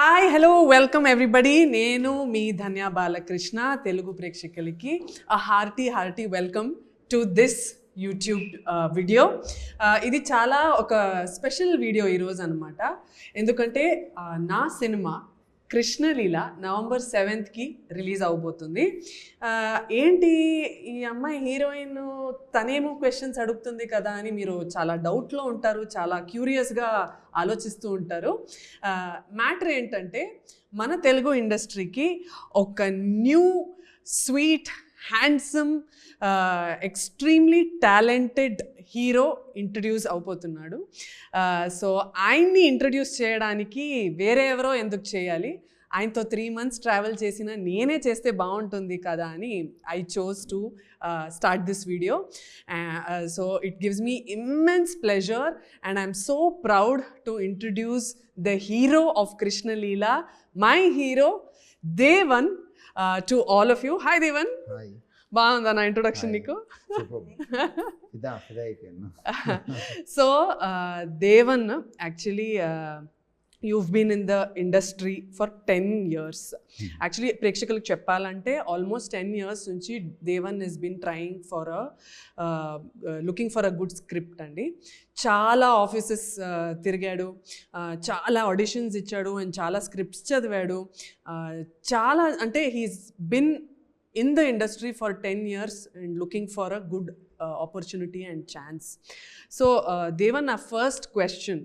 Hi hello welcome everybody. నేను మీ ధన్య బాలకృష్ణ. తెలుగు ప్రేక్షకులకి hearty welcome to this YouTube video. ఇది చాలా ఒక స్పెషల్ వీడియో ఈరోజు అనమాట. ఎందుకంటే నా cinema Krishna Leela November 7th release అవబోతుంది. ఏంటి ఈ అమ్మాయి హీరోయిన్ తనేమో క్వశ్చన్స్ అడుగుతుంది కదా అని మీరు చాలా డౌట్లో ఉంటారు, చాలా క్యూరియస్గా ఆలోచిస్తూ ఉంటారు. మ్యాటర్ ఏంటంటే మన తెలుగు ఇండస్ట్రీకి ఒక new sweet handsome extremely talented hero introduce అవబోతున్నాడు. సో ఆయన్ని ఇంట్రడ్యూస్ చేయడానికి వేరే ఎవరో ఎందుకు చేయాలి, ఆయనతో 3 months ట్రావెల్ చేసిన నేనే చేస్తే బాగుంటుంది కదా అని I chose to start this video. So it gives me immense pleasure and I'm so proud to introduce the hero of Krishna Leela, my hero Devan, to all of you. Hi Devan. బాగుందా నా ఇంట్రొడక్షన్ నీకు? So Devan, actually you've been in the industry for 10 years. Actually ప్రేక్షకులకు చెప్పాలంటే almost 10 years నుంచి Devan has been trying for a looking for a good script అండి. చాలా offices తిరిగాడు, చాలా ఆడిషన్స్ ఇచ్చాడు అండ్ చాలా స్క్రిప్ట్స్ చదివాడు. చాలా అంటే he's been in the industry for 10 years and looking for a good opportunity and chance. So Devan, నా ఫస్ట్ క్వశ్చన్,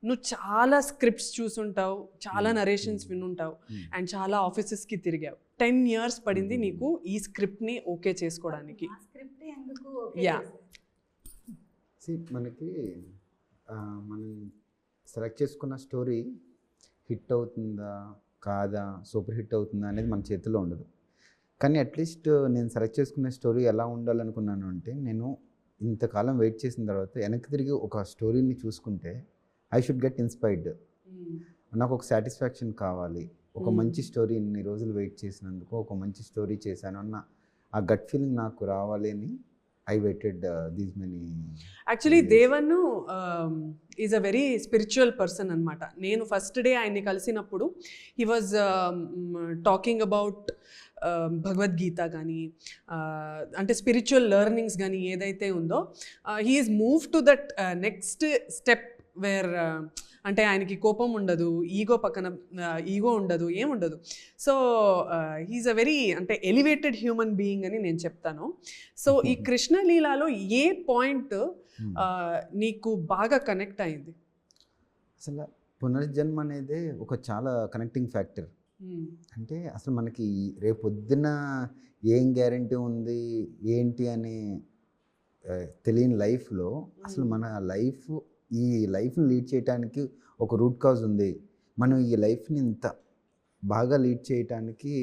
నువ్వు చాలా స్క్రిప్ట్స్ చూసుంటావు, చాలా నరేషన్స్ వినుంటావు అండ్ చాలా ఆఫీసెస్కి తిరిగావు. 10 years పడింది నీకు ఈ స్క్రిప్ట్ని ఓకే చేసుకోవడానికి. యా, మనకి మనం సెలెక్ట్ చేసుకున్న స్టోరీ హిట్ అవుతుందా కాదా, సూపర్ హిట్ అవుతుందా అనేది మన చేతిలో ఉండదు. కానీ అట్లీస్ట్ నేను సెలెక్ట్ చేసుకునే స్టోరీ ఎలా ఉండాలనుకున్నాను అంటే, నేను ఇంతకాలం వెయిట్ చేసిన తర్వాత వెనక్కి తిరిగి ఒక స్టోరీని చూసుకుంటే ఐ షుడ్ గెట్ ఇన్స్పైర్డ్. నాకు ఒక సాటిస్ఫాక్షన్ కావాలి, ఒక మంచి స్టోరీ ఇన్ని రోజులు వెయిట్ చేసినందుకు ఒక మంచి స్టోరీ చేశాను అన్న ఆ గట్ ఫీలింగ్ నాకు రావాలి అని I waited these many. Actually Devan is a very spiritual person అనమాట. నేను ఫస్ట్ డే ఆయన్ని కలిసినప్పుడు he was talking about Bhagavad Gita కానీ అంటే స్పిరిచువల్ లెర్నింగ్స్ కానీ ఏదైతే ఉందో, he is move to that next step where అంటే ఆయనకి కోపం ఉండదు, ఈగో పక్కన ఈగో ఉండదు, ఏముండదు. సో హీఈస్ అ వెరీ అంటే ఎలివేటెడ్ హ్యూమన్ బీయింగ్ అని నేను చెప్తాను. సో ఈ కృష్ణలీలలో ఏ పాయింట్ నీకు బాగా కనెక్ట్ అయింది? అసలు పునర్జన్మ అనేది ఒక చాలా కనెక్టింగ్ ఫ్యాక్టర్. అంటే అసలు మనకి రేపొద్దున ఏం గ్యారంటీ ఉంది ఏంటి అని తెలియని లైఫ్లో అసలు మన లైఫ్, ఈ లైఫ్ని లీడ్ చేయడానికి ఒక రూట్ కాజ్ ఉంది. మనం ఈ లైఫ్ని ఇంత బాగా లీడ్ చేయటానికి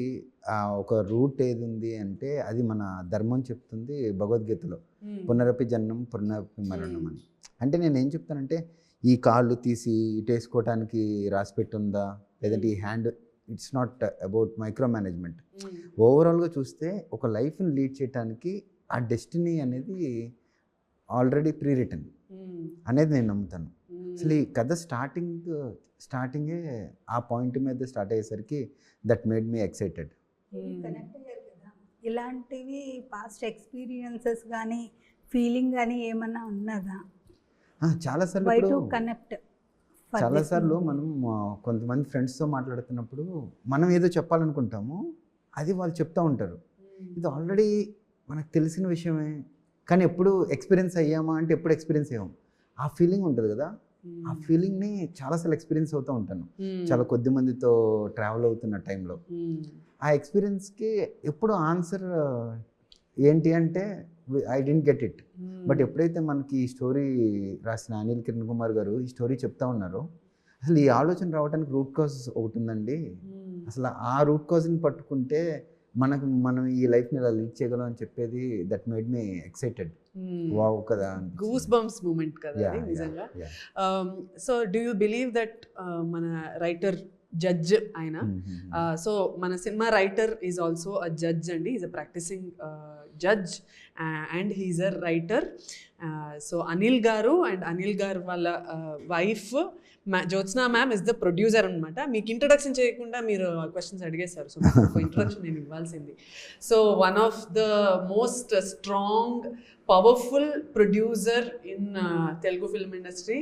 ఒక రూట్ ఏది ఉంది అంటే అది మన ధర్మం చెప్తుంది భగవద్గీతలో, పునరపి జన్మం పునరపి మరణం అని. అంటే నేను ఏం చెప్తానంటే, ఈ కాళ్ళు తీసి ఇటేసుకోవటానికి రాసిపెట్టి ఉందా, లేదంటే ఈ hand, it's not about micro management. ఓవరాల్గా చూస్తే ఒక లైఫ్ని లీడ్ చేయడానికి ఆ డెస్టినీ అనేది ఆల్రెడీ ప్రీ రిటర్న్ అనేది నేను నమ్ముతాను. అసలు ఈ కథ స్టార్టింగే ఆ పాయింట్ మీద స్టార్ట్ అయ్యేసరికి దట్ మేడ్ మీ ఎక్సైటెడ్. ఇలాంటివి పాస్ట్ ఎక్స్పీరియన్సెస్ కానీ ఫీలింగ్ కానీ ఏమన్నా ఉన్నదా? చాలాసార్లు మనం కొంతమంది ఫ్రెండ్స్తో మాట్లాడుతున్నప్పుడు మనం ఏదో చెప్పాలనుకుంటాము, అది వాళ్ళు చెప్తూ ఉంటారు. ఇది ఆల్రెడీ మనకు తెలిసిన విషయమే, కానీ ఎప్పుడు ఎక్స్పీరియన్స్ అయ్యామా అంటే ఎప్పుడు ఎక్స్పీరియన్స్ అయ్యాము. ఆ ఫీలింగ్ ఉంటుంది కదా, ఆ ఫీలింగ్ని చాలాసార్లు ఎక్స్పీరియన్స్ అవుతూ ఉంటాను చాలా కొద్ది మందితో ట్రావెల్ అవుతున్న టైంలో. ఆ ఎక్స్పీరియన్స్కి ఎప్పుడు ఆన్సర్ ఏంటి అంటే I didn't get it. But ఎప్పుడైతే మనకి ఈ స్టోరీ రాసిన అనిల్ కిరణ్ కుమార్ గారు ఈ స్టోరీ చెప్తా ఉన్నారో, అసలు ఈ ఆలోచన రావడానికి రూట్ కాజ్ ఒకటి ఉందండి. అసలు ఆ రూట్ కాజ్ని పట్టుకుంటే మనం ఈ లైఫ్ని ఇలా లీడ్ చేయగలం అని చెప్పేది that made me excited. Wow కదా, గూస్ బంప్స్ మూమెంట్ కదా నిజంగా. So do you believe that మన రైటర్ జడ్జ్ ఆయన. సో మన cinema writer is also a judge అండి, is a practising judge and he's a writer. So Anil గారు and Anil గారు వాళ్ళ wife Jyotsna ma'am is the producer అనమాట. మీకు ఇంట్రడక్షన్ చేయకుండా మీరు క్వశ్చన్స్ అడిగేశారు, సో ఇంట్రడక్షన్ నేను ఇవ్వాల్సింది. So one of the most strong powerful producer in Telugu film industry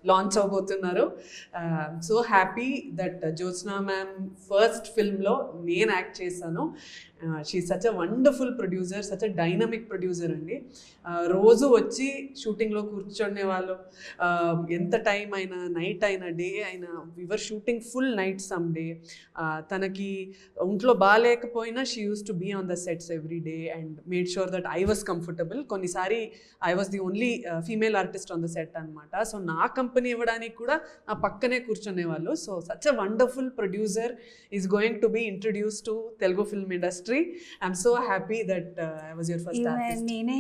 launch అవబోతున్నారు. So happy that Jyotsna ma'am first ఫిల్మ్లో నేను యాక్ట్ చేశాను. She such a wonderful producer, such a dynamic producer అండి. రోజు వచ్చి షూటింగ్లో కూర్చునే వాళ్ళు, ఎంత టైం అయినా, నైట్ అయినా, డే అయినా, వివర్ shooting full night some day. తనకి ఒంట్లో బాగాలేకపోయినా she used to be on the sets every day and made sure that I was comfortable. కొన్నిసారి I was the only female artist on the set అనమాట. So నా company ఇవ్వడానికి కూడా నా పక్కనే కూర్చునేవాళ్ళు. So such a wonderful producer is going to be introduce to Telugu film industry. I'm so happy that I was your first artist. నేనే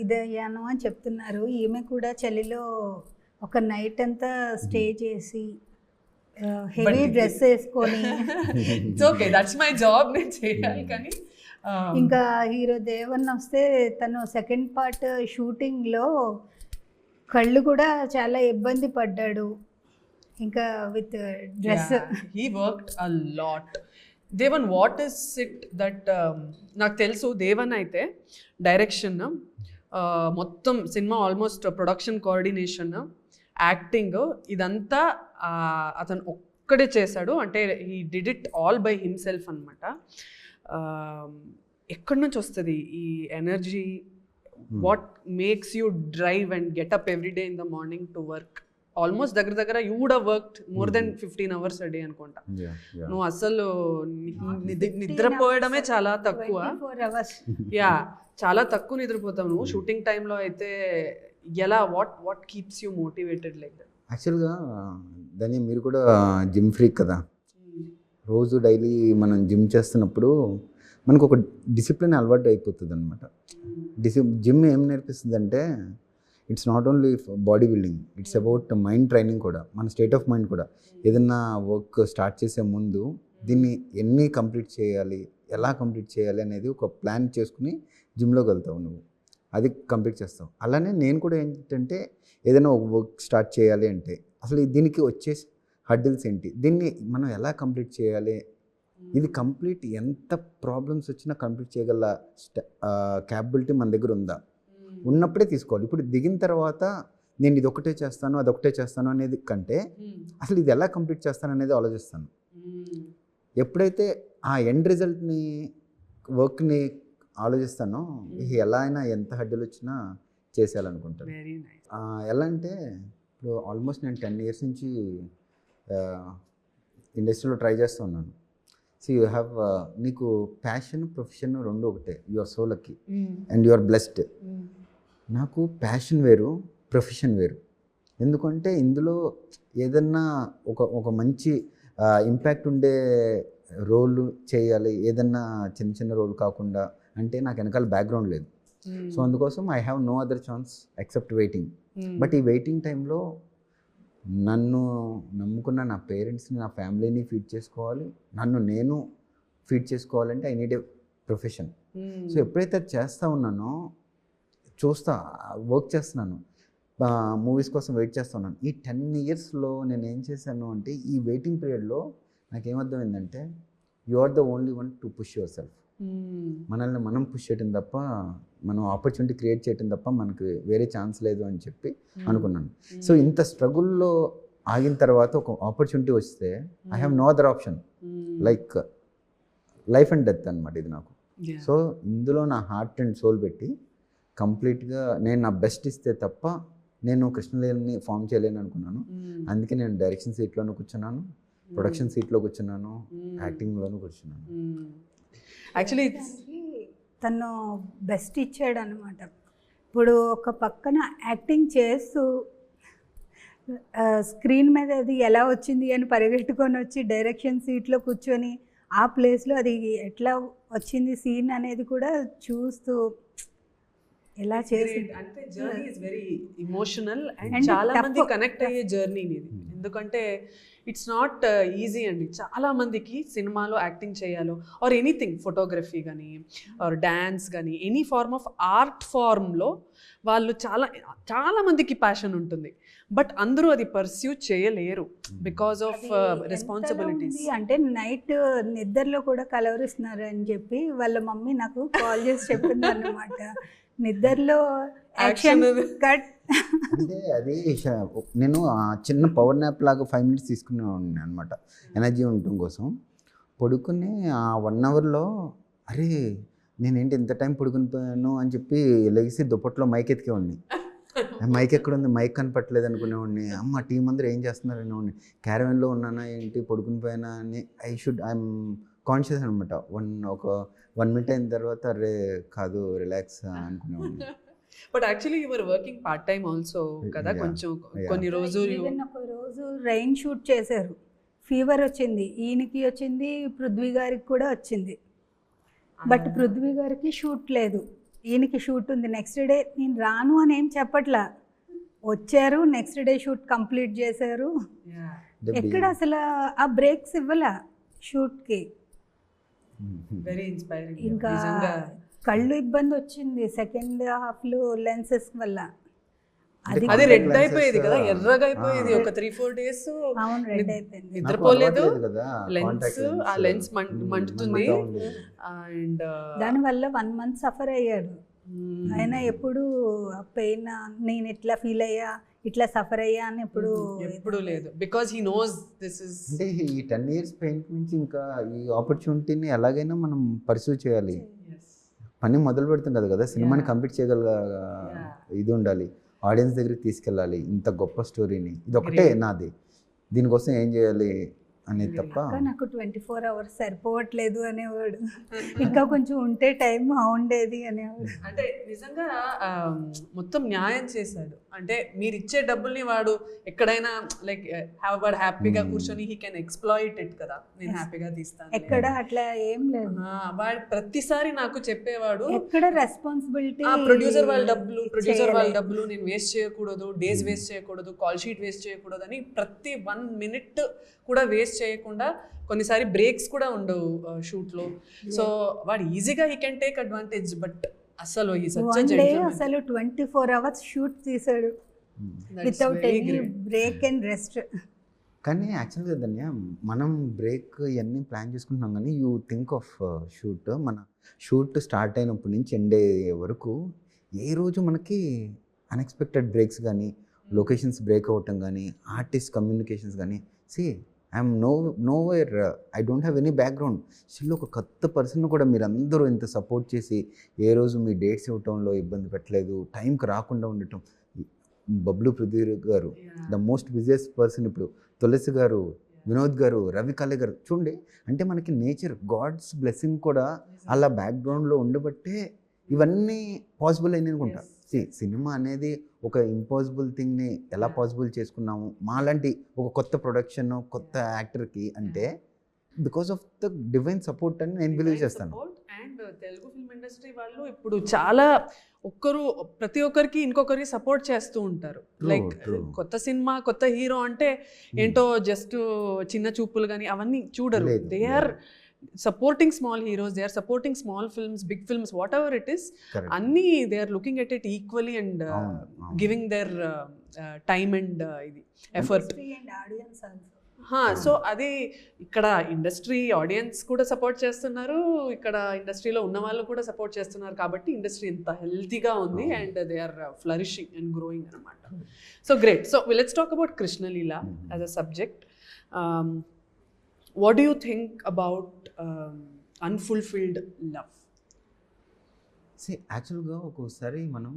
ఇదయ్యాను అని చెప్తున్నారు. ఈమె కూడా చలిలో ఒక నైట్ అంతా స్టే చేసి హెవీ డ్రెస్ వేసుకొని it's okay, that's my job, నేను చేయాలి. కానీ ఇంకా హీరో దేవన్ వస్తే తను సెకండ్ పార్ట్ షూటింగ్లో కళ్ళు కూడా చాలా ఇబ్బంది పడ్డాడు, ఇంకా with dress. He worked a lot. Devan, what is it that, నాకు తెలుసు దేవన్ అయితే డైరెక్షన్, మొత్తం cinema almost production coordination, acting, ఇదంతా అతను ఒక్కడే చేశాడు. అంటే he did it all by himself అనమాట. ఎక్కడి నుంచి వస్తుంది ఈ energy? What makes you drive and get up every day in the morning to work? Almost దగ్గర you would have worked more than 15 hours a day అనుకుంటా. నువ్వు అసలు నిద్రపోయడమే చాలా తక్కువ. యా, చాలా తక్కువ నిద్రపోతావు నువ్వు షూటింగ్ టైంలో అయితే. ఎలా, what keeps you motivated like that? యాక్చువల్గా దాన్ని మీరు కూడా జిమ్ ఫ్రీక్ కదా, రోజు డైలీ మనం జిమ్ చేస్తున్నప్పుడు మనకు ఒక డిసిప్లిన్ అలవాటు అయిపోతుంది అనమాట. జిమ్ ఏం నేర్పిస్తుంది అంటే, it's not only body building, it's about mind training కూడా, మన స్టేట్ ఆఫ్ మైండ్ కూడా. ఏదన్నా వర్క్ స్టార్ట్ చేసే ముందు దీన్ని ఎన్ని కంప్లీట్ చేయాలి, ఎలా కంప్లీట్ చేయాలి అనేది ఒక ప్లాన్ చేసుకుని జిమ్లోకి వెళ్తావు నువ్వు, అది కంప్లీట్ చేస్తావు. అలానే నేను కూడా ఏంటంటే, ఏదైనా ఒక వర్క్ స్టార్ట్ చేయాలి అంటే అసలు దీనికి వచ్చే హర్డిల్స్ ఏంటి, దీన్ని మనం ఎలా కంప్లీట్ చేయాలి, ఇది కంప్లీట్ ఎంత ప్రాబ్లమ్స్ వచ్చినా కంప్లీట్ చేయగల క్యాపబిలిటీ మన దగ్గర ఉందా, ఉన్నప్పుడే తీసుకోవాలి. ఇప్పుడు దిగిన తర్వాత నేను ఇది ఒకటే చేస్తాను, అదొకటే చేస్తాను అనేది కంటే అసలు ఇది ఎలా కంప్లీట్ చేస్తాను అనేది ఆలోచిస్తాను. ఎప్పుడైతే ఆ ఎండ్ రిజల్ట్ని, వర్క్ని ఆలోచిస్తానో, ఎలా అయినా ఎంత హడ్డీలు వచ్చినా చేసేయాలనుకుంటాను. ఎలా అంటే, ఇప్పుడు ఆల్మోస్ట్ నేను 10 years నుంచి ఇండస్ట్రీలో ట్రై చేస్తూ ఉన్నాను. సో యూ హ్యావ్, నీకు ప్యాషన్, ప్రొఫెషన్ రెండు ఒకటే. You are so lucky and you are blessed. నాకు ప్యాషన్ వేరు, ప్రొఫెషన్ వేరు. ఎందుకంటే ఇందులో ఏదన్నా ఒక మంచి ఇంపాక్ట్ ఉండే రోల్ చేయాలి, ఏదన్నా చిన్న చిన్న రోల్ కాకుండా. అంటే నాకు వెనకాల బ్యాక్గ్రౌండ్ లేదు. సో అందుకోసం I have no other chance except waiting. But ఈ వెయిటింగ్ టైంలో నన్ను నమ్ముకున్న నా పేరెంట్స్ని, నా ఫ్యామిలీని ఫీడ్ చేసుకోవాలి, నన్ను నేను ఫీడ్ చేసుకోవాలంటే I need a profession. So ఎప్పుడైతే అది చేస్తూ ఉన్నానో, చూస్తా, వర్క్ చేస్తున్నాను, మూవీస్ కోసం వెయిట్ చేస్తున్నాను. ఈ 10 yearsలో నేను ఏం చేశాను అంటే, ఈ వెయిటింగ్ పీరియడ్లో నాకేమర్థమైందంటే, you are the only one to push yourself. మనల్ని మనం పుష్ చేయటం తప్ప, మనం ఆపర్చునిటీ క్రియేట్ చేయటం తప్ప మనకి వేరే ఛాన్స్ లేదు అని చెప్పి అనుకున్నాను. సో ఇంత స్ట్రగుల్లో ఆగిన తర్వాత ఒక ఆపర్చునిటీ వస్తే I have no other option, like life and death అనమాట ఇది నాకు. సో ఇందులో నా హార్ట్ అండ్ సోల్ పెట్టి కంప్లీట్గా నేను నా బెస్ట్ ఇస్తే తప్ప నేను కృష్ణలీలని ఫామ్ చేయలేను అనుకున్నాను. అందుకే నేను డైరెక్షన్ సీట్లోనూ కూర్చున్నాను, ప్రొడక్షన్ సీట్లో కూర్చున్నాను, యాక్టింగ్లోనూ కూర్చున్నాను. యాక్చువల్లీ తను బెస్ట్ ఇచ్చాడు అనమాట. ఇప్పుడు ఒక పక్కన యాక్టింగ్ చేస్తూ స్క్రీన్ మీద అది ఎలా వచ్చింది అని పరిగెట్టుకొని వచ్చి డైరెక్షన్ సీట్లో కూర్చొని ఆ ప్లేస్లో అది ఎట్లా వచ్చింది సీన్ అనేది కూడా చూస్తూ ఎలా చేసి, అంటే journey is very emotional and చాలా మంది కనెక్ట్ అయ్యే జర్నీ ఇది. ఎందుకంటే ఇట్స్ నాట్ ఈజీ అండి. చాలా మందికి సినిమాలో యాక్టింగ్ చేయాలో ఆర్ ఎనీథింగ్, ఫోటోగ్రఫీ కానీ ఆర్ డ్యాన్స్ కానీ ఎనీ ఫార్మ్ ఆఫ్ ఆర్ట్ ఫార్మ్లో వాళ్ళు చాలా చాలా మందికి ప్యాషన్ ఉంటుంది, బట్ అందరూ అది పర్స్యూ చేయలేరు బికాస్ ఆఫ్ రెస్పాన్సిబిలిటీస్. అంటే నైట్ నిద్రలో కూడా కలవరిస్తున్నారు అని చెప్పి వాళ్ళ మమ్మీ నాకు కాల్ చేసి చెప్పింది అన్నమాట. నిద్రలో యాక్షన్ కట్. అంటే అది నేను చిన్న పవర్ న్యాప్ లాగా 5 minutes తీసుకునేవాడిని అనమాట, ఎనర్జీ ఉండటం కోసం. పడుకుని ఆ 1 hourలో అరే నేనేంటి ఇంత టైం పడుకుని పోయాను అని చెప్పి లెగిసి దుప్పట్లో మైక్ ఎత్తికేవాడిని. మైక్ ఎక్కడ ఉంది, మైక్ కనపట్లేదు అనుకునేవాడిని. అమ్మ టీం అందరూ ఏం చేస్తున్నారు అనేవాడిని. క్యారవెన్లో ఉన్నానా ఏంటి, పడుకుని పోయానా అని ఐఎమ్ కాన్షియస్ అనమాట. ఒక 1 minute అయిన తర్వాత అరే కాదు రిలాక్స్ అనుకునేవాడిని. But actually you were working part time also కదా, కొంచెం కొన్ని రోజులు. ఒక రోజు రైన్ షూట్ చేశారు, ఫీవర్ వచ్చింది, ఈయనకి వచ్చింది, పృథ్వీ గారికి కూడా వచ్చింది. బట్ పృథ్వీ గారికి షూట్ లేదు, ఈయనకి షూట్ ఉంది. నెక్స్ట్ డే నేను రాను అని ఏం చెప్పట్లా, వచ్చారు, నెక్స్ట్ డే షూట్ కంప్లీట్ చేశారు. ఎక్కడ అసలు ఆ బ్రేక్స్ ఇవ్వలా షూట్కి. Very inspiring. ఇంకా కళ్ళు ఇబ్బంది వచ్చింది సెకండ్ హాఫ్లో లెన్సెస్ వల్ల. అది రెడ్ అయిపోయేది కదా, ఎర్రగా అయిపోయేది ఒక 3-4 days. అవును, రెడ్ అయిపోయింది, నిద్రపోలేదు, ఆ లెన్స్ మంటుతుంది. అండ్ దానివల్ల 1 month సఫర్ అయ్యాడు. ఆయన ఎప్పుడు పెయిన్ నేను ఎట్లా ఫీల్ అయ్యా, ఇట్లా సఫర్ అయ్యా అని ఎప్పుడు లేదు, because he knows this is. అంటే ఈ 10 years పెయింట్ నుంచి ఇంకా ఈ ఆపర్చునిటీని ఎలాగైనా మనం పర్సూ చేయాలి. పని మొదలు పెడతాం కదా, సినిమాని కంప్లీట్ చేయగల ఇది ఉండాలి, ఆడియన్స్ దగ్గరికి తీసుకెళ్ళాలి. ఇంత గొప్ప స్టోరీని, ఇది ఒకటే నాది, దీనికోసం ఏం చేయాలి అనేది తప్ప. నాకు 24 hours సరిపోవట్లేదు అనేవాడు, ఇంకా కొంచెం ఉంటే టైం బాగుండేది అనేవాడు. అంటే నిజంగా మొత్తం న్యాయం చేశాడు. అంటే మీరు ఇచ్చే డబ్బుల్ని వాడు ఎక్కడైనా లైక్ వాడు హ్యాపీగా కూర్చొని హీ కెన్ ఎక్స్ప్లాయిట్ ఇట్ కదా, నేను హ్యాపీగా తీస్తాను, ఎక్కడ అట్లా ఏం లేదు. వాడు ప్రతిసారి నాకు చెప్పేవాడు ఎక్కడ రెస్పాన్సిబిలిటీ, ప్రొడ్యూసర్ వాళ్ళ డబ్బులు నేను వేస్ట్ చేయకూడదు, డేస్ వేస్ట్ చేయకూడదు, కాల్ షీట్ వేస్ట్ చేయకూడదు అని ప్రతి 1 minute కూడా వేస్ట్ చేయకుండా. కొన్నిసారి బ్రేక్స్ కూడా ఉండవు షూట్లో. సో వాడు ఈజీగా he can take advantage. But అసలు అసలు 24 hours షూట్ తీసాడు without any break and rest. కానీ యాక్చువల్గా ధన్య మనం బ్రేక్ ఇవన్నీ ప్లాన్ చేసుకుంటున్నాం, కానీ యూ థింక్ ఆఫ్ షూట్. మన షూట్ స్టార్ట్ అయినప్పటి నుంచి ఎండ్ అయ్యే వరకు ఏ రోజు మనకి అన్ఎక్స్పెక్టెడ్ బ్రేక్స్ కానీ, లొకేషన్స్ బ్రేక్ అవ్వటం కానీ, ఆర్టిస్ట్ కమ్యూనికేషన్స్ కానీ. See I'm nowhere, I don't have any background. Still ఒక కొత్త పర్సన్ కూడా మీరు అందరూ ఇంత సపోర్ట్ చేసి ఏ రోజు మీ డేట్స్ ఇవ్వటంలో ఇబ్బంది పెట్టలేదు, టైంకి రాకుండా ఉండటం. బబ్లు పృథ్వీ గారు ద మోస్ట్ బిజియెస్ట్ పర్సన్ ఇప్పుడు, తులసి గారు, వినోద్ గారు, రవి కాళే గారు, చూడండి. అంటే మనకి నేచర్ గాడ్స్ బ్లెస్సింగ్ కూడా అలా బ్యాక్గ్రౌండ్లో ఉండబట్టే ఇవన్నీ పాసిబుల్ అయింది అనుకుంటా. సినిమా అనేది ఒక ఇంపాసిబుల్ థింగ్ని ఎలా పాసిబుల్ చేసుకున్నాము మాలాంటి ఒక కొత్త ప్రొడక్షన్, కొత్త యాక్టర్కి అంటే because of the divine support అని నేను బిలీవ్ చేస్తాను. అండ్ తెలుగు ఫిల్మ్ ఇండస్ట్రీ వాళ్ళు ఇప్పుడు చాలా ప్రతి ఒక్కరికి ఇంకొకరికి సపోర్ట్ చేస్తూ ఉంటారు. లైక్ కొత్త సినిమా, కొత్త హీరో అంటే ఏంటో జస్ట్ చిన్న చూపులు కానీ అవన్నీ చూడరు. They are supporting small heroes, they are supporting small films, big films, whatever it is. Anni they are looking at it equally and giving their time and effort and audience also. So అది ఇక్కడ industry audience కూడా support చేస్తున్నారు, ఇక్కడ ఇండస్ట్రీలో ఉన్న వాళ్ళు కూడా support చేస్తున్నారు. కాబట్టి ఇండస్ట్రీ ఎంత హెల్తీగా ఉంది and they are flourishing and growing అనమాట. So great. So let's talk about Krishnaleela as a subject. What do you think about unfulfilled love? యాక్చువల్గా ఒక్కోసారి మనం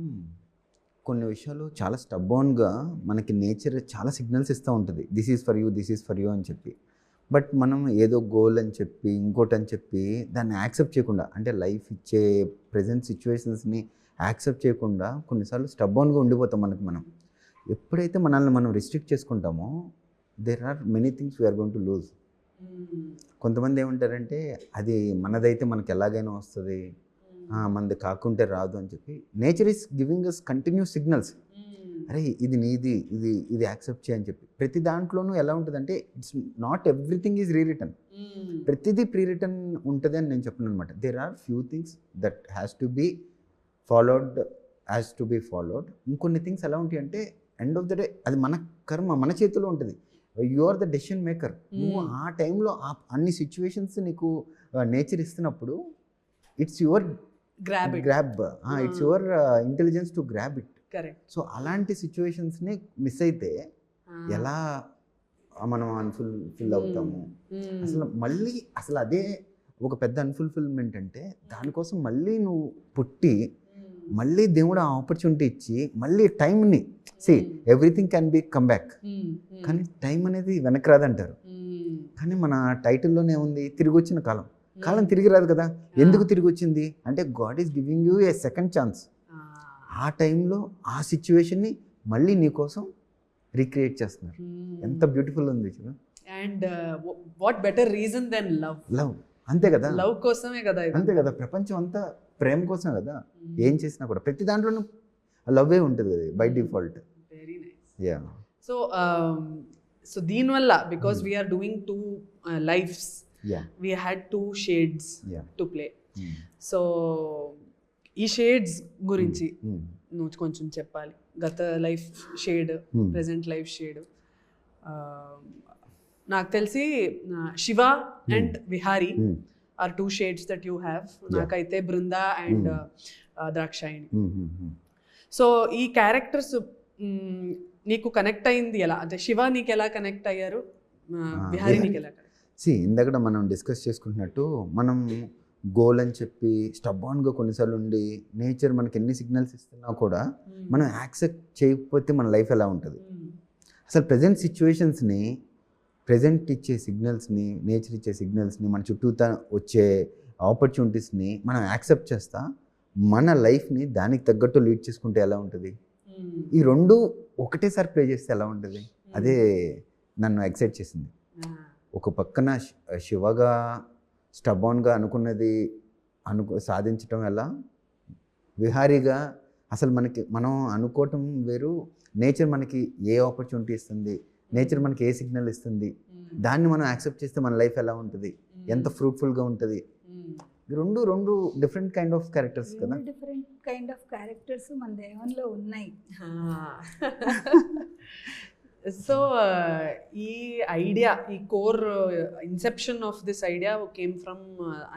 కొన్ని విషయాలు చాలా స్టబ్బోన్గా మనకి నేచర్ చాలా సిగ్నల్స్ ఇస్తూ ఉంటుంది, this is for you, this is for you అని చెప్పి. బట్ మనం ఏదో గోల్ అని చెప్పి ఇంకోటి అని చెప్పి దాన్ని యాక్సెప్ట్ చేయకుండా, అంటే లైఫ్ ఇచ్చే ప్రజెంట్ సిచ్యువేషన్స్ని యాక్సెప్ట్ చేయకుండా కొన్నిసార్లు స్టబ్బోన్గా ఉండిపోతాం. మనం ఎప్పుడైతే మనల్ని మనం రిస్ట్రిక్ట్ చేసుకుంటామో there are many things we are going to lose. కొంతమంది ఏమంటారంటే అది మనదైతే మనకి ఎలాగైనా వస్తుంది, మనది కాకుంటే రాదు అని చెప్పి. Nature is giving us continuous signals. అరే ఇది నీది, ఇది యాక్సెప్ట్ చేయని చెప్పి. ప్రతి దాంట్లోనూ ఎలా ఉంటుందంటే it's not everything is rereturn. ప్రతిదీ ప్రీ రిటర్న్ ఉంటుంది అని నేను చెప్పను అనమాట. There are few things that has to be followed, ఇంకొన్ని థింగ్స్ ఎలా ఉంటాయి అంటే ఎండ్ ఆఫ్ ద డే అది మన కర్మ, మన చేతిలో ఉంటుంది. You are the decision maker. నువ్వు ఆ టైంలో అన్ని సిచ్యువేషన్స్ నీకు నేచర్ ఇస్తున్నప్పుడు it's your grab, it's your intelligence to grab it. So అలాంటి సిచ్యువేషన్స్ని మిస్ అయితే ఎలా మనం అన్ఫుల్ఫిల్ అవుతాము. అసలు అదే ఒక పెద్ద అన్ఫుల్ఫిల్మెంట్. అంటే దానికోసం మళ్ళీ నువ్వు పుట్టి మళ్ళీ దేవుడు ఆ ఆపర్చునిటీ ఇచ్చి మళ్ళీ టైంని everything can be come back, కానీ టైం అనేది వెనక్కి రాదంటారు. కానీ మన టైటిల్లోనే ఉంది తిరిగి వచ్చిన కాలం తిరిగి రాదు కదా. ఎందుకు తిరిగి వచ్చింది అంటే God is giving you A second chance. ఆ టైంలో ఆ సిచ్యువేషన్ని మళ్ళీ నీకోసం రీక్రియేట్ చేస్తున్నారు. ఎంత బ్యూటిఫుల్ ఉంది చూడు. And what better reason than love. అంతే కదా, లవ్ కోసమే కదా, అంతే కదా. ప్రపంచం అంతా ప్రేమ కోసమే కదా. ఏం చేసినా కూడా ప్రతి దాంట్లోనూ లవ్వే ఉంటుంది కదా by default. Very nice. Yeah. So దీనివల్ల because we're doing 2 lifes, we had 2 shades to play. సో ఈ షేడ్స్ గురించి నువ్వు కొంచెం చెప్పాలి. గత life shade, present life shade. నాకు తెలిసి Shiva and Vihari are 2 shades that you have. నాకైతే బృంద అండ్ ద్రాక్షాయిణి. సో ఈ క్యారెక్టర్స్ నీకు కనెక్ట్ అయింది ఎలా? అంటే శివ నీకు ఎలా కనెక్ట్ అయ్యారు, విహారీ నీకు ఎలా? ఇందాక మనం డిస్కస్ చేసుకుంటున్నట్టు మనం గోల్ అని చెప్పి స్టబ్బాన్గా కొన్నిసార్లు ఉండి నేచర్ మనకి ఎన్ని సిగ్నల్స్ ఇస్తున్నా కూడా మనం యాక్సెప్ట్ చేయకపోతే మన లైఫ్ ఎలా ఉంటుంది. అసలు ప్రజెంట్ సిచ్యువేషన్స్ని, ప్రజెంట్ ఇచ్చే సిగ్నల్స్ని, నేచర్ ఇచ్చే సిగ్నల్స్ని, మన చుట్టూ వచ్చే ఆపర్చునిటీస్ని మనం యాక్సెప్ట్ చేస్తా మన లైఫ్ని దానికి తగ్గట్టు లీడ్ చేసుకుంటే ఎలా ఉంటుంది. ఈ రెండు ఒకటేసారి ప్లే చేస్తే ఎలా ఉంటుంది. అదే నన్ను ఎక్సైట్ చేసింది. ఒక పక్కన శివగా స్టబాన్గా అనుకున్నది సాధించటం ఎలా, విహారీగా అసలు మనం అనుకోవటం వేరు, నేచర్ మనకి ఏ ఆపర్చునిటీ ఇస్తుంది, నేచర్ మనకి ఏ సిగ్నల్ ఇస్తుంది, దాన్ని మనం యాక్సెప్ట్ చేస్తే మన లైఫ్ ఎలా ఉంటుంది, ఎంత ఫ్రూట్ఫుల్గా ఉంటుంది. రెండు డిఫరెంట్ కైండ్ ఆఫ్ క్యారెక్టర్స్ కదా. డిఫరెంట్ కైండ్ ఆఫ్ క్యారెక్టర్స్ మన దేవంలో ఉన్నాయి. సో ఈ ఐడియా, ఈ core Inception of this idea came from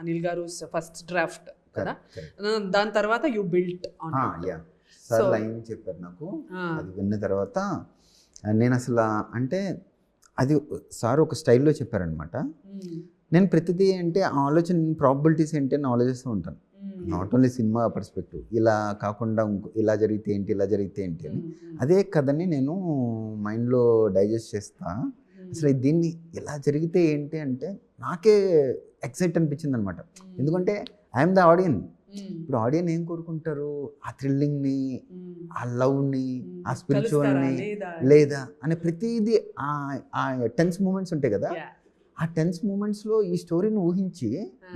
Anil గారు ఫస్ట్ డ్రాఫ్ట్ కదా. దాని తర్వాత you built on. Sir line చెప్పారు నాకు, అది విన్న తర్వాత నేను అసలు అంటే అది సార్ ఒక స్టైల్లో చెప్పారనమాట. నేను ప్రతిదీ అంటే ఆలోచన ప్రాబిలిటీస్ ఏంటి అని ఆలోచిస్తూ ఉంటాను. నాట్ ఓన్లీ సినిమా పర్స్పెక్టివ్, ఇలా కాకుండా ఇలా జరిగితే ఏంటి, ఇలా జరిగితే ఏంటి అని. అదే కథని నేను మైండ్లో డైజెస్ట్ చేస్తా. అసలు దీన్ని ఇలా జరిగితే ఏంటి అంటే నాకే ఎక్సైట్ అనిపించింది అనమాట. ఎందుకంటే ఐఎమ్ ద ఆడియన్. ఇప్పుడు ఆడియన్ ఏం కోరుకుంటారు, ఆ థ్రిల్లింగ్ని, ఆ లవ్ని, ఆ స్పిరిచువల్ని, లేదా అనే ప్రతిదీ ఆ టెన్స్ మూమెంట్స్ ఉంటాయి కదా. ఆ టెన్స్ మూమెంట్స్లో ఈ స్టోరీని ఊహించి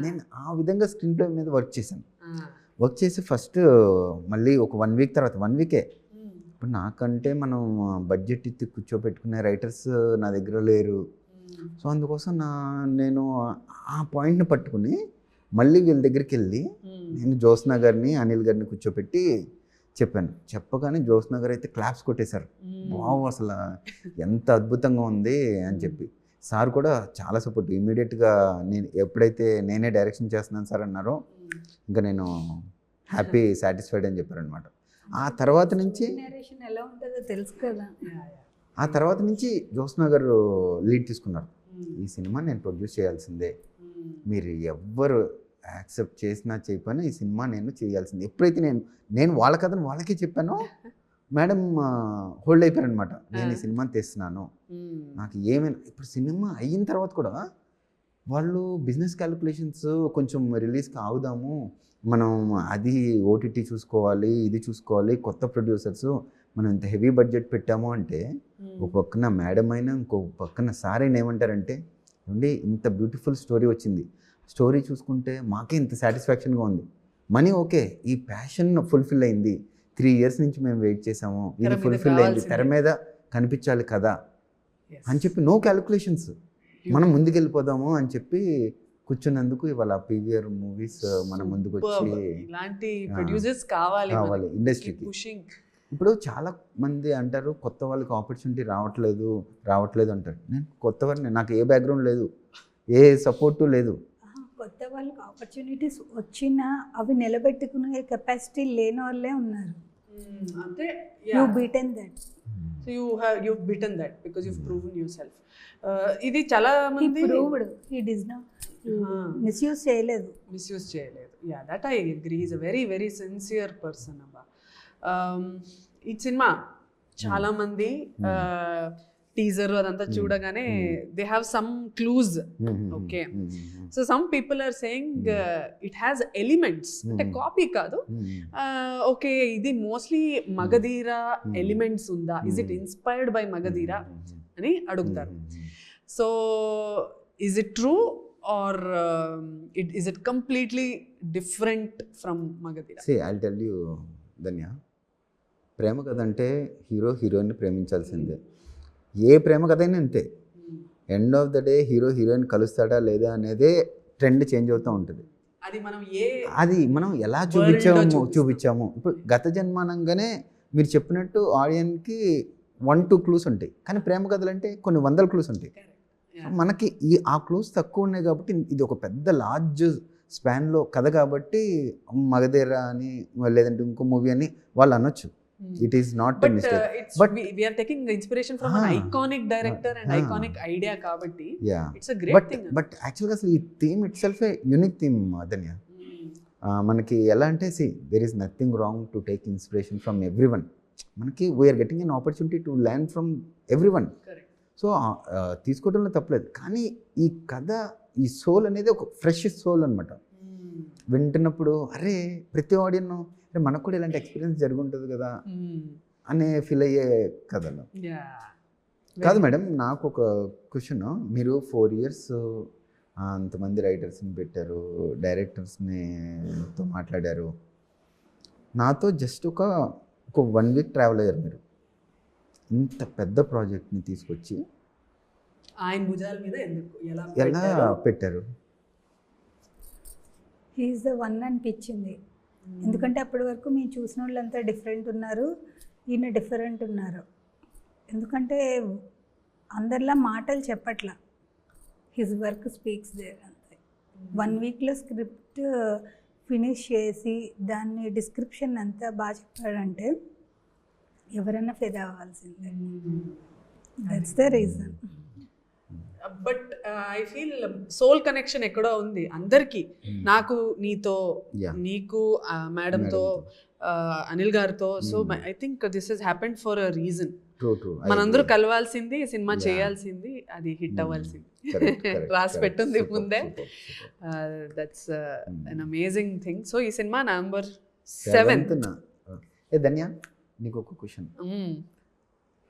నేను ఆ విధంగా స్క్రీన్ ప్లే మీద వర్క్ చేసి ఫస్ట్ మళ్ళీ ఒక 1 week తర్వాత 1 week ఇప్పుడు నాకంటే మనం బడ్జెట్ ఇచ్చి కూర్చోబెట్టుకునే రైటర్స్ నా దగ్గర లేరు. సో అందుకోసం నేను ఆ పాయింట్ని పట్టుకుని మళ్ళీ వీళ్ళ దగ్గరికి వెళ్ళి నేను జ్యోత్స్న గారిని, అనిల్ గారిని కూర్చోపెట్టి చెప్పగానే జ్యోత్స్న గారు అయితే క్లాప్స్ కొట్టేశారు. వావ్, అసలు ఎంత అద్భుతంగా ఉంది అని చెప్పి. సార్ కూడా చాలా సపోర్ట్. ఇమీడియట్గా నేను ఎప్పుడైతే నేనే డైరెక్షన్ చేస్తున్నాను సార్ అన్నారో ఇంకా నేను హ్యాపీ, సాటిస్ఫైడ్ అని చెప్పారనమాట. ఆ తర్వాత నుంచి ఎలా ఉంటుందో తెలుసు కదా. ఆ తర్వాత నుంచి జ్యోత్స్న గారు లీడ్ తీసుకున్నారు. ఈ సినిమా నేను ప్రొడ్యూస్ చేయాల్సిందే, మీరు ఎవ్వరు యాక్సెప్ట్ చేసినా చేయకపోయినా ఈ సినిమా నేను చేయాల్సిందే. ఎప్పుడైతే నేను వాళ్ళ కథను వాళ్ళకే చెప్పానో మేడం హోల్డ్ అయిపోయారనమాట. నేను ఈ సినిమాని తెస్తున్నాను, నాకు ఏమైనా. ఇప్పుడు సినిమా అయిన తర్వాత కూడా వాళ్ళు బిజినెస్ క్యాలిక్యులేషన్స్ కొంచెం రిలీజ్కి ఆగుదాము, మనం అది ఓటీటీ చూసుకోవాలి, ఇది చూసుకోవాలి, కొత్త ప్రొడ్యూసర్స్, మనం ఇంత హెవీ బడ్జెట్ పెట్టాము అంటే ఒక పక్కన మేడం అయినా ఇంకో పక్కన సార్ అయినా ఏమంటారంటే, ఏమండి ఇంత బ్యూటిఫుల్ స్టోరీ వచ్చింది, స్టోరీ చూసుకుంటే మాకే ఇంత సాటిస్ఫాక్షన్గా ఉంది, మనీ ఓకే, ఈ ప్యాషన్ ఫుల్ఫిల్ అయింది, 3 years నుంచి మేము వెయిట్ చేసాము, ఇది తెర మీద ఫుల్ఫిల్ అయింది, కావాల్సింది. తెర మీద కనిపించాలి కదా Yes. అని చెప్పి నో క్యాలిక్యులేషన్స్, మనం ముందుకెళ్ళిపోదాము అని చెప్పి కూర్చున్నందుకు ఇవాళ పీవీఆర్ మూవీస్ మన ముందుకు వచ్చి ఇలాంటి ప్రొడ్యూసర్స్ కావాలి కావాలి ఇండస్ట్రీకి. పుషింగ్. ఇప్పుడు చాలా మంది అంటారు కొత్త వాళ్ళకి ఆపర్చునిటీ రావట్లేదు అంటారు. నేను కొత్త వారిని, నాకు ఏ బ్యాక్గ్రౌండ్ లేదు, ఏ సపోర్టు లేదు. కొత్త వాళ్ళకి ఆపర్చునిటీస్ వచ్చినా అవి నిలబెట్టుకునే కెపాసిటీ లేని వాళ్ళే ఉన్నారు. అంటే you beaten that. So you've beaten that because you've proven yourself. ఇది చాలా He మంది proved he does not misuse చేయలేదు. మిస్యూజ్ చేయలేదు. Yeah, that I agree. Is a very very sincere person అబ్బా. ఈ సినిమా చాలా మంది టీజర్ అదంతా చూడగానే they have some clues. Okay, so some people are saying it has elements, అంటే copy కాదు. ఓకే, ఇది మోస్ట్లీ మగధీర ఎలిమెంట్స్ ఉందా, is it inspired by Magadheera అని అడుగుతారు. So is it true or is it completely different from Magadhira? See, I'll tell you, Dhanya, ప్రేమ కథ అంటే హీరోయిన్ని ప్రేమించాల్సిందే. ఏ ప్రేమ కథ అయినా అంతే. End of the day heroine కలుస్తాడా లేదా అనేదే ట్రెండ్ చేంజ్ అవుతూ ఉంటుంది. అది మనం ఎలా చూపించాము. ఇప్పుడు గత జన్మానంగానే మీరు చెప్పినట్టు ఆడియన్స్కి 1-2 క్లూస్ ఉంటాయి, కానీ ప్రేమ కథలు అంటే కొన్ని 100 క్లూస్ ఉంటాయి. మనకి ఆ క్లూస్ తక్కువ ఉన్నాయి కాబట్టి ఇది ఒక పెద్ద లార్జ్ స్పాన్లో కథ కాబట్టి మగధీర అని లేదంటే ఇంకో మూవీ అని వాళ్ళు అనొచ్చు. It is not a mistake. But we are taking inspiration from an iconic director and iconic idea kabatti. Yeah, it's a great thing. But actually అసలు ఈ theme itself a unique theme Dhanya. మనకి ఎలా అంటే there is nothing wrong to take inspiration from everyone. మనకి we are getting an opportunity to learn from everyone. So తీసుకోవడంలో తప్పలేదు, కానీ ఈ కథ, ఈ సోల్ అనేది ఒక ఫ్రెష్ సోల్ అనమాట. వింటున్నప్పుడు అరే ప్రతి ఆడియన్ అంటే మనకు కూడా ఇలాంటి ఎక్స్పీరియన్స్ జరుగుంటుంది కదా అనే ఫీల్ అయ్యే కథలు కాదు. మేడం, నాకు ఒక క్వశ్చన్. మీరు 4 years అంతమంది రైటర్స్ని పెట్టారు, డైరెక్టర్స్ని తో మాట్లాడారు, నాతో జస్ట్ ఒక 1 week ట్రావెల్ అయ్యారు. మీరు ఇంత పెద్ద ప్రాజెక్ట్ని తీసుకొచ్చి ఆయన భుజాల మీద ఎలా పెట్టారు? హీఈస్ ద వన్ అనిపించింది. ఎందుకంటే అప్పటి వరకు మేము చూసిన వాళ్ళంతా డిఫరెంట్ ఉన్నారు, ఈయన డిఫరెంట్ ఉన్నారు. ఎందుకంటే అందరిలా మాటలు చెప్పట్లా, హిజ్ వర్క్ స్పీక్స్ దేర్ అంతే. 1 weekలో స్క్రిప్ట్ ఫినిష్ చేసి దాన్ని డిస్క్రిప్షన్ అంతా బాగా చెప్పాడంటే ఎవరైనా ఫెదా అవ్వాల్సిందే. That's the reason. But I feel soul connection ఎక్కడో ఉంది అందరికీ. నాకు నీతో, నీకు మేడంతో, అనిల్ గారితో. So I think this has happened for a reason. మనందరూ కలవాల్సింది, సినిమా చేయాల్సింది, అది హిట్ అవ్వాల్సింది. రాసి పెట్టుంది ముందే. That's an amazing thing. So ఈ సినిమా November 7th. ధన్య, నీకు ఒక క్వశ్చన్.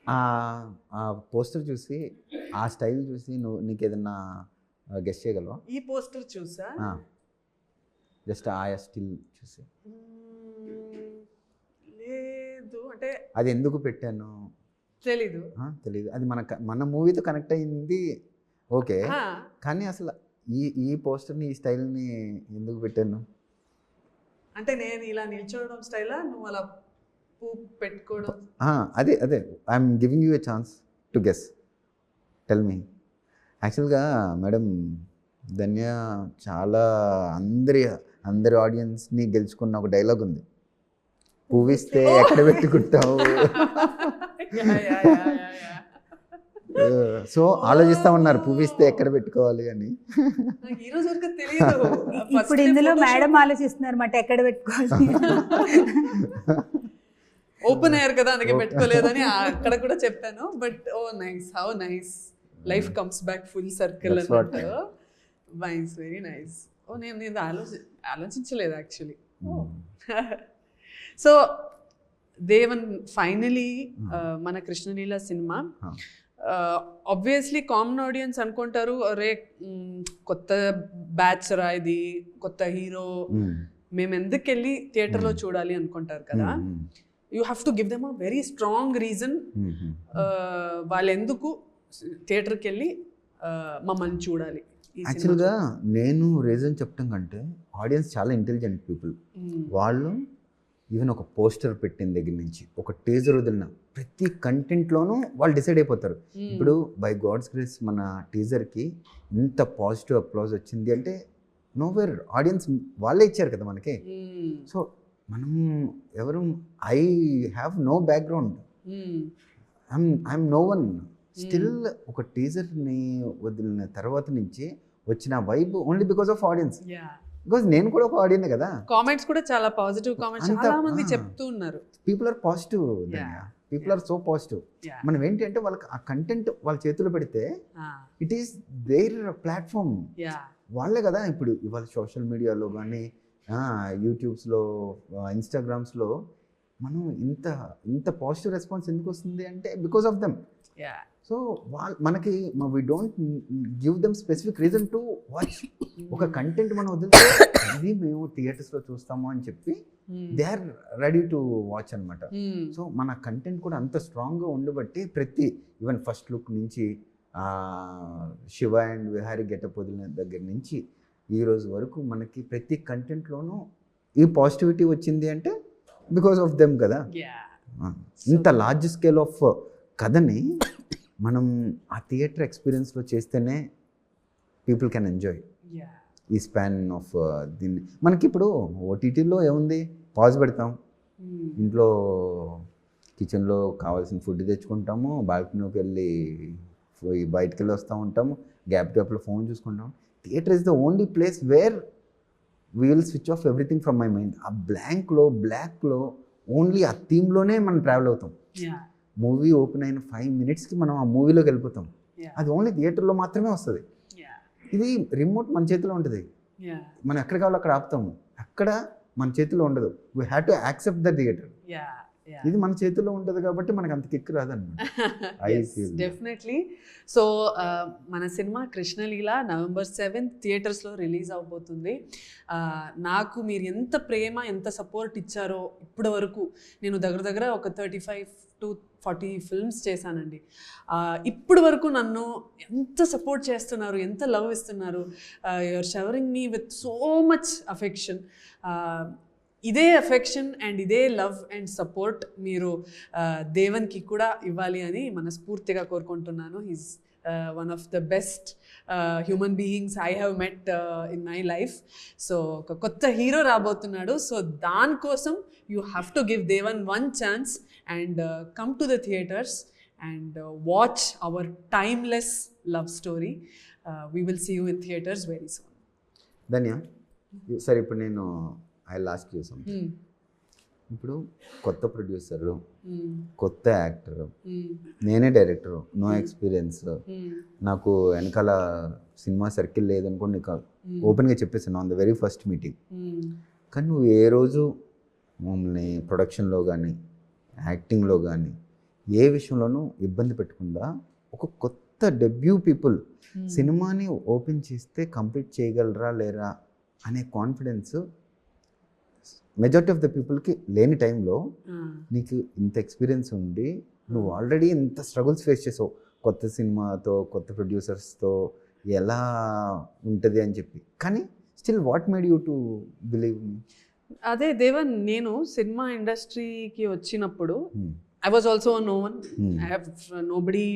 ఆ పోస్టర్ చూసి, ఆ స్టైల్ చూసి నీకు ఏదన్నా గెస్ట్ చేయగలవా? ఈ పోస్టర్ చూసా, జస్ట్ ఆ స్టిల్ చూసి? లేదు, అంటే అది ఎందుకు పెట్టాను తెలీదు. అది మన మూవీతో కనెక్ట్ అయింది, ఓకే, కానీ అసలు ఈ పోస్టర్ని, ఈ స్టైల్ని ఎందుకు పెట్టాను అంటే నేను ఇలా నిల్చోవడం స్టైలా, నువ్వు అలా పెట్టుకోవడం? అదే I'm giving you a chance to guess. Tell me. యాక్చువల్గా మేడం, ధన్య చాలా అందరి ఆడియన్స్ని గెలుచుకున్న ఒక డైలాగ్ ఉంది, పువ్విస్తే ఎక్కడ పెట్టుకుంటావు. సో ఆలోచిస్తా ఉన్నారు పువ్విస్తే ఎక్కడ పెట్టుకోవాలి అని. ఇప్పుడు ఇందులో మేడం ఆలోచిస్తున్నారు మాట ఎక్కడ పెట్టుకోవాలి. ఓపెన్ ఎయిర్ కదా, అందుకే పెట్టుకోలేదని అక్కడ కూడా చెప్పాను. But oh nice, how nice, life comes back full circle అన్నట్టు. Nice, very nice. ఓ నేను ఆలోచించలేదు యాక్చువల్లీ. సో దేవన్, ఫైనలీ మన Krishnaleela cinema obviously common audience అనుకుంటారు, అరే కొత్త బ్యాచ్ రా ఇది, కొత్త హీరో, మేము ఎందుకు వెళ్ళి థియేటర్లో చూడాలి అనుకుంటారు కదా. You have to give them a very strong reason వాళ్ళు ఎందుకు థియేటర్కి వెళ్ళి మమ్మల్ని చూడాలి. యాక్చువల్గా నేను రీజన్ చెప్పడం కంటే ఆడియన్స్ చాలా ఇంటెలిజెంట్ పీపుల్. వాళ్ళు ఈవెన్ ఒక పోస్టర్ పెట్టిన దగ్గర నుంచి ఒక టీజర్ వదిలిన ప్రతి కంటెంట్లోనూ వాళ్ళు డిసైడ్ అయిపోతారు. ఇప్పుడు బై గాడ్స్ గ్రేస్ మన టీజర్కి ఇంత పాజిటివ్ అప్లాజ్ వచ్చింది అంటే నోవేర్ ఆడియన్స్ వాళ్ళే ఇచ్చారు కదా మనకి. సో మనం ఎవరు I have no background, I'm no one. Still ఒక టీజర్ని వదిలిన తర్వాత నుంచి వచ్చిన vibe only because of audience. Because నేను కూడా ఒక ఆడియన్ కదా. కామెంట్స్ కూడా చాలా పాజిటివ్ కామెంట్స్ చాలా మంది చెప్తూ ఉన్నారు. People are positive, people are so positive. మనం ఏంటి అంటే వాళ్ళకి ఆ కంటెంట్ వాళ్ళ చేతిలో పెడితే ఇట్ ఈస్ దేర్ ప్లాట్ఫామ్. వాళ్ళే కదా ఇప్పుడు ఇవాళ సోషల్ మీడియాలో కానీ యూట్యూబ్స్లో ఇన్స్టాగ్రామ్స్లో మనం ఇంత పాజిటివ్ రెస్పాన్స్ ఎందుకు వస్తుంది అంటే బికాస్ ఆఫ్ దెమ్. సో మనకి we don't give them specific reason to watch. ఒక కంటెంట్ మనం వదిలితే ఇది మేము థియేటర్స్లో చూస్తాము అని చెప్పి they are ready to watch అనమాట. సో మన కంటెంట్ కూడా అంత స్ట్రాంగ్గా ఉండబట్టి ప్రతి ఈవెన్ ఫస్ట్ లుక్ నుంచి శివ అండ్ విహారీ గెటప్ వదిలిన దగ్గర నుంచి ఈ రోజు వరకు మనకి ప్రతి కంటెంట్లోనూ ఈ పాజిటివిటీ వచ్చింది అంటే బికాస్ ఆఫ్ దెమ్ కదా. ఇంత లార్జ్ స్కేల్ ఆఫ్ కథని మనం ఆ థియేటర్ ఎక్స్పీరియన్స్లో చేస్తేనే పీపుల్ కెన్ ఎంజాయ్ ఈ స్పాన్ ఆఫ్ దీన్ని. మనకి ఇప్పుడు ఓటీటీలో ఏముంది, పాజ్ పెడతాం, ఇంట్లో కిచెన్లో కావాల్సిన ఫుడ్ తెచ్చుకుంటాము, బాల్కనీకి వెళ్ళి బయటకు వెళ్ళి వస్తూ ఉంటాము, గ్యాప్లో ఫోన్ చూసుకుంటాం. Theatre is the only place where we will switch off everything from my mind. ఆ బ్లాక్లో ఓన్లీ ఆ థీమ్లోనే మనం ట్రావెల్ అవుతాం. మూవీ ఓపెన్ అయిన 5 minutesకి మనం ఆ మూవీలోకి వెళ్ళిపోతాం. అది ఓన్లీ థియేటర్లో మాత్రమే వస్తుంది. ఇది రిమోట్ మన చేతిలో ఉంటుంది, మనం ఎక్కడ కావాలో అక్కడ ఆపుతాము. అక్కడ మన చేతిలో ఉండదు. We have to accept the theatre. ఇది మన చేతిలో ఉంటుంది కాబట్టి మనకు అంత కిక్ రాదన్నమాట. డెఫినెట్లీ. సో మన సినిమా కృష్ణలీల November 7th థియేటర్స్లో రిలీజ్ అవబోతుంది. నాకు మీరు ఎంత ప్రేమ ఎంత సపోర్ట్ ఇచ్చారో ఇప్పటి వరకు, నేను దగ్గర ఒక 35 to 40 ఫిల్మ్స్ చేశానండి. ఇప్పటి వరకు నన్ను ఎంత సపోర్ట్ చేస్తున్నారు, ఎంత లవ్ ఇస్తున్నారు. You're showering me with so much affection. ఇదే అఫెక్షన్ అండ్ ఇదే లవ్ అండ్ సపోర్ట్ మీరు దేవన్కి కూడా ఇవ్వాలి అని మనస్ఫూర్తిగా కోరుకుంటున్నాను. He's one of the best human beings I have met in my life. So ఒక కొత్త హీరో రాబోతున్నాడు. సో దానికోసం you have to give Devan one chance and come to the theatres and watch our timeless love story. We will see you in theatres very soon. ధన్య, సరే ఇప్పుడు నేను I last you something. ఇప్పుడు కొత్త producer, కొత్త actor, నేనే director, no experience, నాకు వెనకాల cinema circle లేదనుకోండి, నీకు ఓపెన్గా చెప్పేసాను on the very first meeting. కానీ నువ్వు ఏ రోజు మమ్మల్ని ప్రొడక్షన్లో కానీ యాక్టింగ్లో కానీ ఏ విషయంలోనూ ఇబ్బంది పెట్టకుండా ఒక కొత్త డెబ్యూ పీపుల్ సినిమాని ఓపెన్ చేస్తే కంప్లీట్ చేయగలరా లేరా అనే కాన్ఫిడెన్స్ మెజారిటీ ఆఫ్ ద పీపుల్కి లేని టైంలో నీకు ఇంత ఎక్స్పీరియన్స్ ఉండి నువ్వు ఆల్రెడీ ఇంత స్ట్రగుల్స్ ఫేస్ చేసావు కొత్త సినిమాతో, కొత్త ప్రొడ్యూసర్స్తో ఎలా ఉంటుంది అని చెప్పి. కానీ still what made you to believe me? అదే దేవన్, నేను సినిమా ఇండస్ట్రీకి వచ్చినప్పుడు I was also no one. I have nobody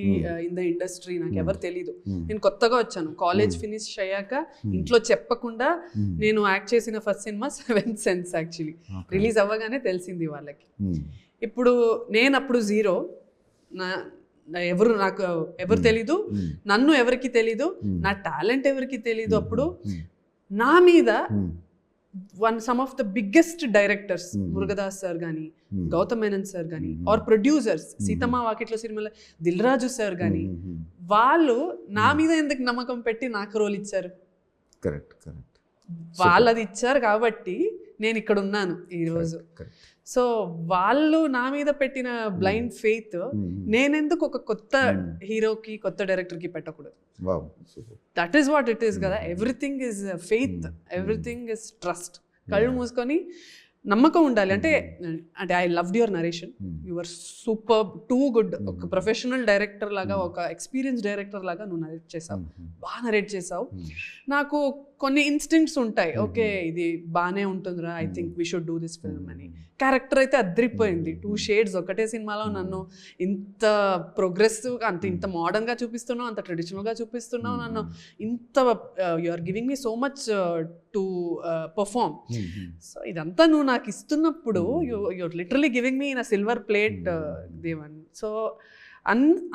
in the industry, నాకు ఎవరు తెలీదు. నేను కొత్తగా వచ్చాను. కాలేజ్ ఫినిష్ అయ్యాక ఇంట్లో చెప్పకుండా నేను యాక్ట్ చేసిన first cinema 7th Sense. Actually release అవ్వగానే తెలిసింది వాళ్ళకి. ఇప్పుడు నేను అప్పుడు జీరో, నాకు ఎవరు తెలీదు, నన్ను ఎవరికి తెలీదు, నా టాలెంట్ ఎవరికి తెలీదు. అప్పుడు నా మీద some of the biggest directors, Murugadoss sir కానీ, గౌతమ్ మేనన్ సార్ కానీ, ఆర్ ప్రొడ్యూసర్స్ సీతమ్మ వాకిట్లో సినిమాలో దిల్ రాజు సార్ కానీ, వాళ్ళు నా మీద ఎందుకు నమ్మకం పెట్టి నాకు రోల్ ఇచ్చారు? కరెక్ట్. వాళ్ళు అది ఇచ్చారు కాబట్టి నేను ఇక్కడ ఉన్నాను ఈరోజు. సో వాళ్ళు నా మీద పెట్టిన బ్లైండ్ ఫెయిత్ నేనెందుకు ఒక కొత్త హీరోకి, కొత్త డైరెక్టర్కి పెట్టకూడదు? That is what it is కదా. Everything is faith, everything is trust. కళ్ళు మూసుకొని నమ్మకం ఉండాలి. అంటే I loved your narration, your super, too good. ఒక ప్రొఫెషనల్ డైరెక్టర్ లాగా, ఒక ఎక్స్పీరియన్స్ డైరెక్టర్ లాగా నువ్వు నరేట్ చేసావు, బాగా నరేట్ చేసావు. నాకు కొన్ని ఇన్స్టింక్ట్స్ ఉంటాయి, ఓకే ఇది బాగానే ఉంటుందిరా, I think we should do this film అని. క్యారెక్టర్ అయితే అద్రిపోయింది. 2 shades ఒకటే సినిమాలో నన్ను ఇంత ప్రోగ్రెసివ్గా, ఇంత మోడర్న్గా చూపిస్తున్నావు, అంత ట్రెడిషనల్గా చూపిస్తున్నావు నన్ను, ఇంత you are giving me so much to perform. So ఇదంతా నువ్వు నాకు ఇస్తున్నప్పుడు you're literally giving me in a silver plate Devan. So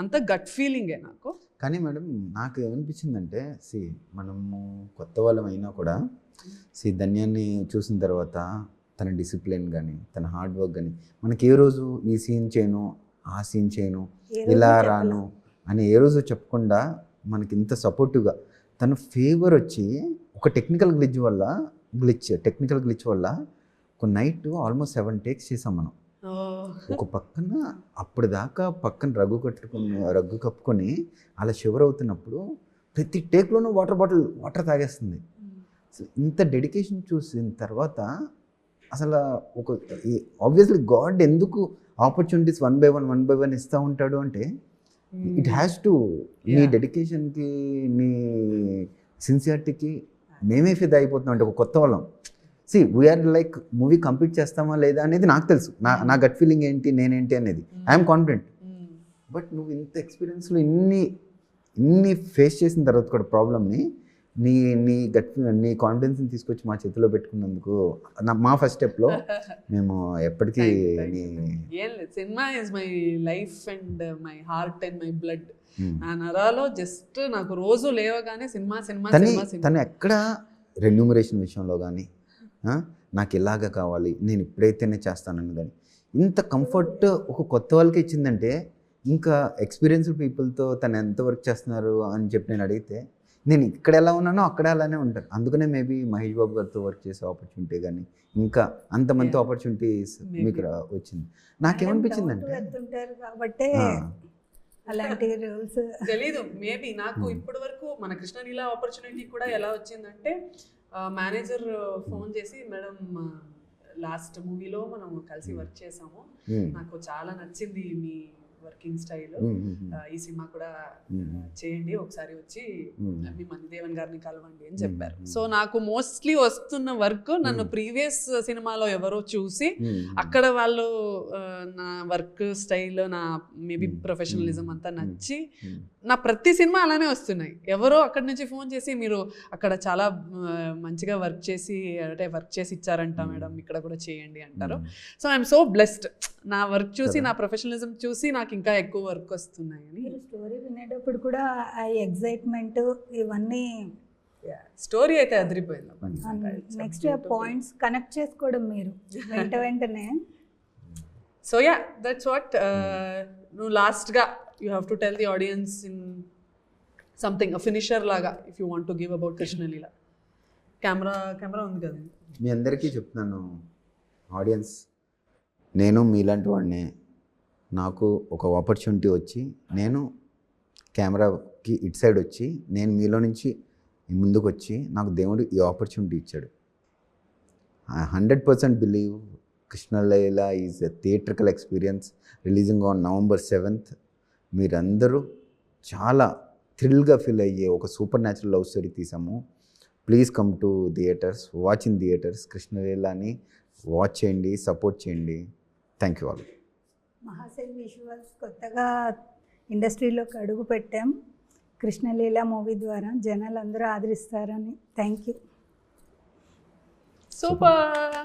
అంత గట్ ఫీలింగే నాకు. కానీ మేడం నాకు ఏమనిపించిందంటే, మనము కొత్త వాళ్ళం అయినా కూడా ధన్యాన్ని చూసిన తర్వాత తన డిసిప్లిన్ కానీ, తన హార్డ్ వర్క్ కానీ, మనకి ఏ రోజు ఈ సీన్ చేయను, ఆ సీన్ చేయను, ఇలా రాను అని ఏ రోజు చెప్పకుండా మనకి ఇంత సపోర్టివ్గా, తన ఫేవర్ వచ్చి ఒక టెక్నికల్ గ్లిచ్ వల్ల ఒక నైట్ ఆల్మోస్ట్ 7 takes చేసాం మనం. ఒక పక్కన అప్పటిదాకా పక్కన రగ్గు కప్పుకొని అలా షివర్ అవుతున్నప్పుడు ప్రతి టేక్లోనూ వాటర్ తాగేస్తుంది. ఇంత డెడికేషన్ చూసిన తర్వాత అసలు ఆబ్వియస్లీ గాడ్ ఎందుకు ఆపర్చునిటీస్ 1 by 1 ఇస్తూ ఉంటాడు అంటే, ఇట్ హ్యాస్ టు, నీ డెడికేషన్కి, నీ సిన్సియారిటీకి మేమే ఫిదా అయిపోతున్నాం. అంటే ఒక కొత్త వాళ్ళం, వీఆర్ లైక్ మూవీ కంప్లీట్ చేస్తామా లేదా అనేది నాకు తెలుసు, నా గట్ ఫీలింగ్ ఏంటి, నేనేంటి అనేది ఐఎమ్ కాన్ఫిడెంట్. బట్ నువ్వు ఇంత ఎక్స్పీరియన్స్లో ఇన్ని ఫేస్ చేసిన తర్వాత కూడా ప్రాబ్లమ్ని నీ కాన్ఫిడెన్స్ని తీసుకొచ్చి మా చేతిలో పెట్టుకున్నందుకు మా ఫస్ట్ స్టెప్లో మేము ఎప్పటికీ cinema is my life and my heart and my blood. నా నరాలో జస్ట్ నాకు రోజు లేవగానే సినిమా. తను ఎక్కడ రెన్యూమరేషన్ విషయంలో కానీ, నాకు ఇలాగ కావాలి, నేను ఇప్పుడైతేనే చేస్తానని కానీ, ఇంత కంఫర్ట్ ఒక కొత్త వాళ్ళకి ఇచ్చిందంటే, ఇంకా ఎక్స్పీరియన్స్డ్ పీపుల్తో తను ఎంత వర్క్ చేస్తున్నారు అని చెప్పి నేను అడిగితే, నేను ఇక్కడ ఎలా ఉన్నానో అక్కడ అలానే ఉంటాను. అందుకనే మేబీ మహేష్ బాబు గారితో వర్క్ చేసే ఆపర్చునిటీ కానీ, ఇంకా అంతమంది ఆపర్చునిటీస్ మీకు వచ్చింది. నాకేమనిపించింది అంటే, కాబట్టి అలాంటి రూల్స్ తెలీదు. మేబీ నాకు ఇప్పటి వరకు మన కృష్ణలీల ఆపర్చునిటీ కూడా ఎలా వచ్చిందంటే, మేనేజర్ ఫోన్ చేసి, మేడం లాస్ట్ మూవీలో మనం కలిసి వర్క్ చేసాము, నాకు చాలా నచ్చింది మీ వర్కింగ్ స్టైల్, ఈ సినిమా కూడా చేయండి, ఒకసారి వచ్చి మీ మణిదేవన్ గారిని కలవండి అని చెప్పారు. సో నాకు మోస్ట్లీ వస్తున్న వర్క్ నన్ను ప్రీవియస్ సినిమాలో ఎవరో చూసి అక్కడ వాళ్ళు నా వర్క్ స్టైల్, నా మేబీ ప్రొఫెషనలిజం అంతా నచ్చి నా ప్రతి సినిమా అలానే వస్తున్నాయి. ఎవరో అక్కడి నుంచి ఫోన్ చేసి, మీరు అక్కడ చాలా మంచిగా వర్క్ చేసి ఇచ్చారంట మేడం, ఇక్కడ కూడా చేయండి అంటారు. సో ఐఎమ్ సో బ్లెస్డ్, నా వర్క్ చూసి, నా ప్రొఫెషనలిజం చూసి నాకు ఇంకా ఎక్కువ వర్క్ వస్తున్నాయి అని. స్టోరీ వినేటప్పుడు కూడా ఆ ఎగ్జైట్మెంట్ ఇవన్నీ, స్టోరీ అయితే అదిరిపోయింది. నెక్స్ట్ పాయింట్స్ కనెక్ట్ చేసుకోవడం మీరు వెంటనే. So ya, that's what. నువ్వు లాస్ట్గా you have to tell the audience in something, finisher లాగా, if you want to give about Krishnaleela. Camera ఉంది కదా. మీ అందరికీ చెప్తున్నాను ఆడియన్స్, నేను మీలాంటి వాడిని, నాకు ఒక ఆపర్చునిటీ వచ్చి, నేను కెమెరాకి ఇటు సైడ్ వచ్చి, నేను మీలో నుంచి ముందుకు వచ్చి, నాకు దేవుడు ఈ ఆపర్చునిటీ ఇచ్చాడు. I 100% believe Krishnaleela is a theatrical experience, releasing on November 7th. మీరందరూ చాలా థ్రిల్గా ఫీల్ అయ్యే ఒక సూపర్ న్యాచురల్ లవ్ స్టోరీ తీసాము. Please come to theatres, watch in theatres. కృష్ణలీలని వాచ్ చేయండి, సపోర్ట్ చేయండి. Thank you all. Mahasen visuals కొత్తగా ఇండస్ట్రీలోకి అడుగు పెట్టాం. కృష్ణలీల మూవీ ద్వారా జనాలు అందరూ ఆదరిస్తారని. Thank you. సూపర్.